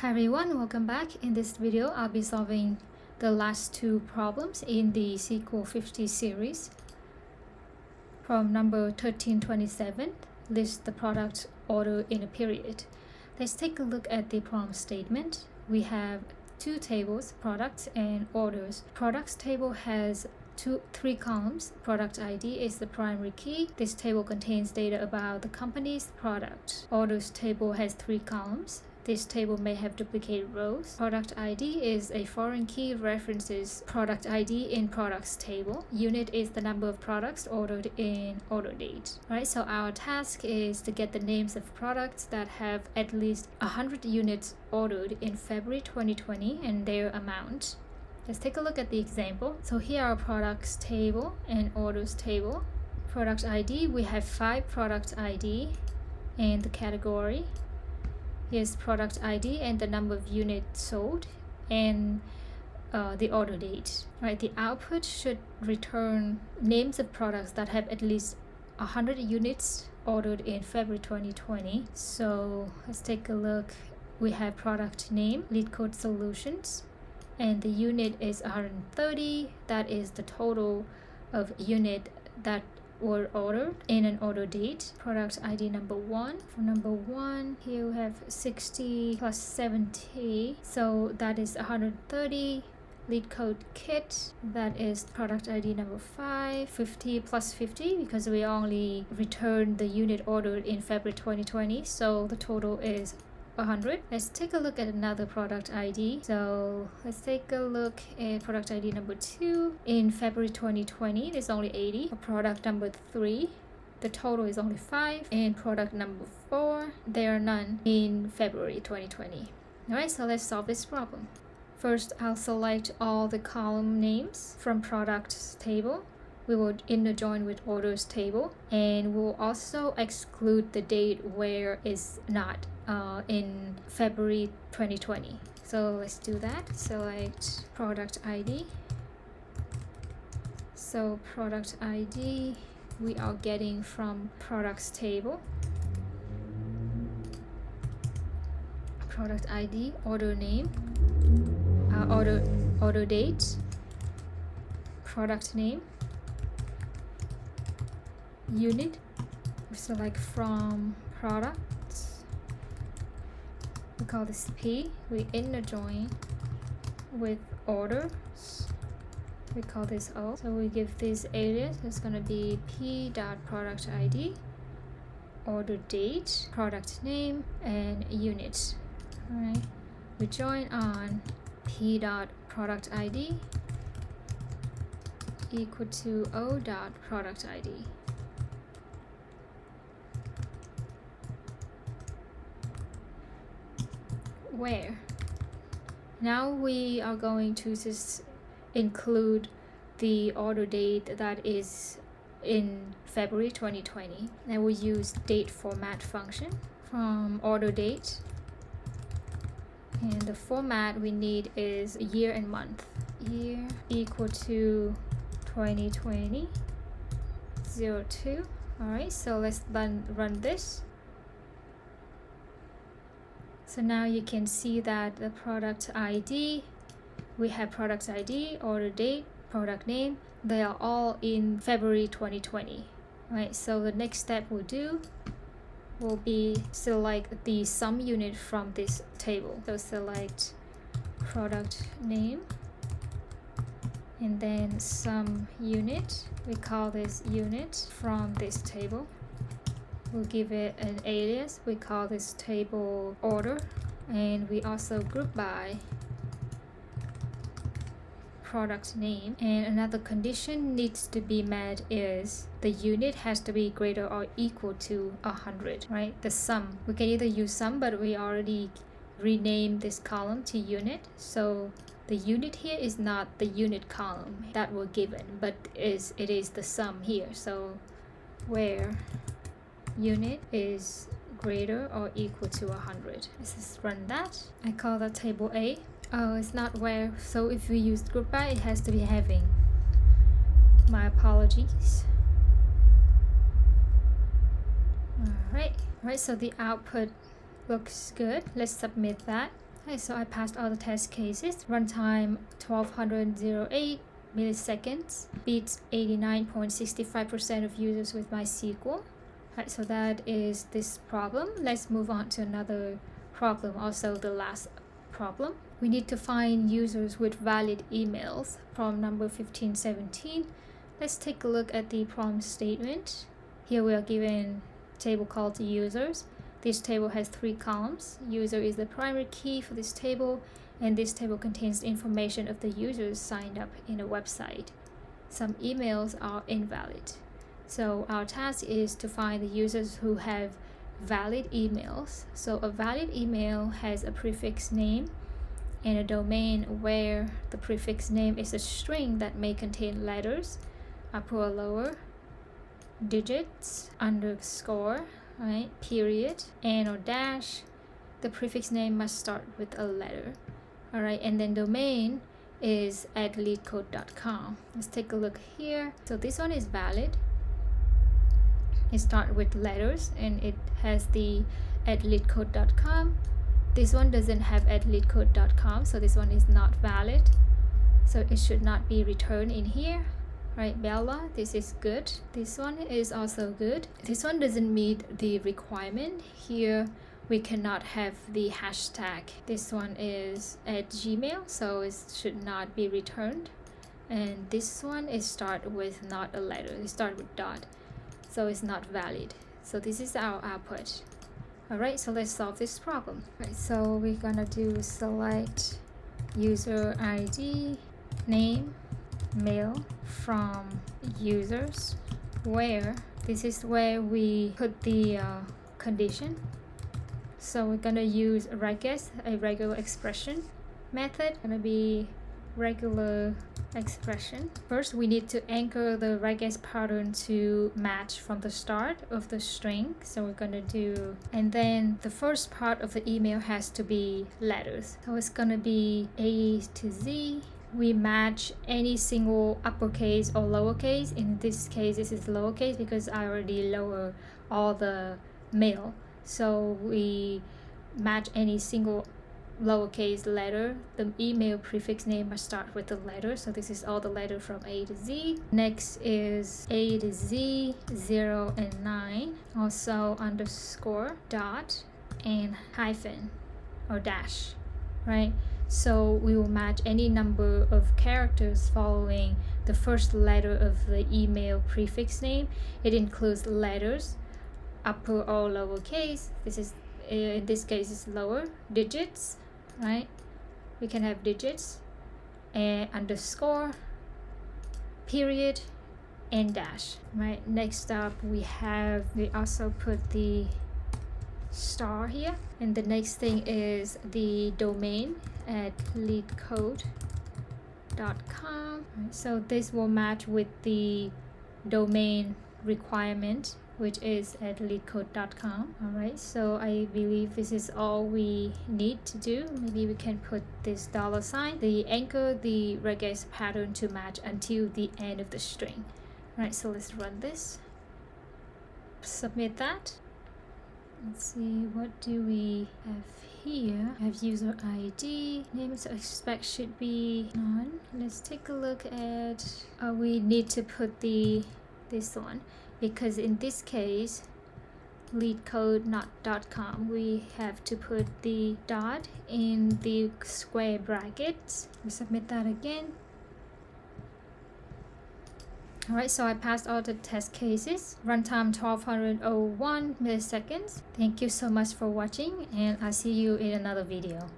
Hi everyone, welcome back. In this video, I'll be solving the last two problems in the SQL 50 series. Problem number 1327, list the product order in a period. Let's take a look at the problem statement. We have two tables, products and orders. Products table has three columns. Product ID is the primary key. This table contains data about the company's product. Orders table has three columns. This table may have duplicated rows. Product ID is a foreign key, references product ID in products table. Unit is the number of products ordered in order date. Alright, so our task is to get the names of products that have at least 100 units ordered in February 2020 and their amount. Let's take a look at the example. So here are products table and orders table. Product ID, we have 5 product ID and the category. Here's product ID and the number of units sold and the order date. Right, the output should return names of products that have at least 100 units ordered in February 2020. So let's take a look. We have product name, Leetcode solutions, and the unit is 130. That is the total of unit that were ordered in an order date. Product ID number 1. For number 1, here we have 60 plus 70, so that is 130. Leetcode kit, that is product ID number 5. 50 plus 50, because we only returned the unit ordered in February 2020, so the total is 100. Let's take a look at another product ID. So let's take a look at product ID number 2. In February 2020, there's only 80. For product number 3, the total is only 5. And product number 4, there are none in February 2020. Alright, so let's solve this problem. First, I'll select all the column names from products table. We will inner join with orders table, and we'll also exclude the date where it's not in February 2020. So let's do that. Select product ID. So product ID we are getting from products table. Product ID, order name, order date, product name, unit. We select from products. We call this P. We inner join with orders. We call this O. So we give this alias. It's gonna be p.product ID, order date, product name, and unit. Alright. We join on p.product ID equal to o.product ID. Where? Now we are going to just include the order date that is in February 2020, and we use date format function from order date, and the format we need is year and month. Year equal to 2020 02. Alright, so let's run this. So now you can see that the product ID, we have product ID, order date, product name, they are all in February 2020. Right, so the next step we'll do will be select the sum unit from this table. So select product name and then sum unit. We call this unit from this table. We'll give it an alias. We call this table order, and we also group by product name. And another condition needs to be met is the unit has to be greater or equal to 100, right? The sum, we can either use sum, but we already renamed this column to unit, so the unit here is not the unit column that we're given, but it is the sum here. So where unit is greater or equal to 100. Let's just run that. I call that table A. Oh, it's not where, so if we use group by, it has to be having. My apologies. Alright, so the output looks good. Let's submit that. Okay, so I passed all the test cases. Runtime 1208 milliseconds, beats 89.65% of users with MySQL. Right, so that is this problem. Let's move on to another problem, also the last problem. We need to find users with valid emails from number 1517. Let's take a look at the problem statement. Here we are given a table called users. This table has 3 columns. User is the primary key for this table, and this table contains information of the users signed up in a website. Some emails are invalid. So our task is to find the users who have valid emails. So a valid email has a prefix name and a domain where the prefix name is a string that may contain letters, upper or lower, digits, underscore, right, period, and or dash. The prefix name must start with a letter. All right, and then domain is at leetcode.com. Let's take a look here. So this one is valid. It starts with letters and it has the at leetcode.com. This one doesn't have at leetcode.com, so this one is not valid. So it should not be returned in here. Right, Bella, this is good. This one is also good. This one doesn't meet the requirement. Here we cannot have the hashtag. This one is at Gmail, so it should not be returned. And this one is start with not a letter. It start with dot, so it's not valid. So this is our output. All right, so let's solve this problem. Right, so we're gonna do select user ID, name, mail from users, where this is where we put the condition. So we're gonna use regex, a regular expression method. Gonna be regular expression. First, we need to anchor the regex pattern to match from the start of the string. So we're gonna do, and then the first part of the email has to be letters. So it's gonna be A to Z. We match any single uppercase or lowercase. In this case, this is lowercase because I already lower all the mail. So we match any single lowercase letter. The email prefix name must start with the letter. So this is all the letter from A to Z. Next is A to Z, 0 and 9. Also underscore, dot, and hyphen or dash, right? So we will match any number of characters following the first letter of the email prefix name. It includes letters, upper or lowercase. This is, in this case, is lower, digits, right? We can have digits, and underscore, period, and dash, right? Next up, we also put the star here, and the next thing is the domain at leetcode.com. So this will match with the domain requirement, which is at leetcode.com. All right, so I believe this is all we need to do. Maybe we can put this $sign, the anchor the regex pattern to match until the end of the string. All right, so let's run this, submit that. Let's see, what do we have here? I have user ID, name to expect should be none. Let's take a look at, we need to put this one, because in this case, leetcode not .com, we have to put the dot in the square brackets. We submit that again. Alright, so I passed all the test cases. Runtime 1201 milliseconds. Thank you so much for watching, and I'll see you in another video.